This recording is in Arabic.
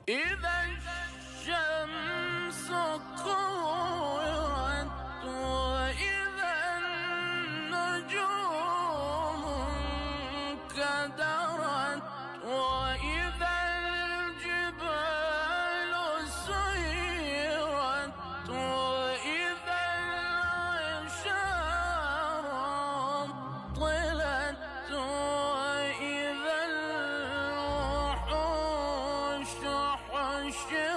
إذا الشمس كورت وإذا النجوم انكدرت وإذا الجبال سيرت وإذا العشار عطلت وإذا الوحوش حشرت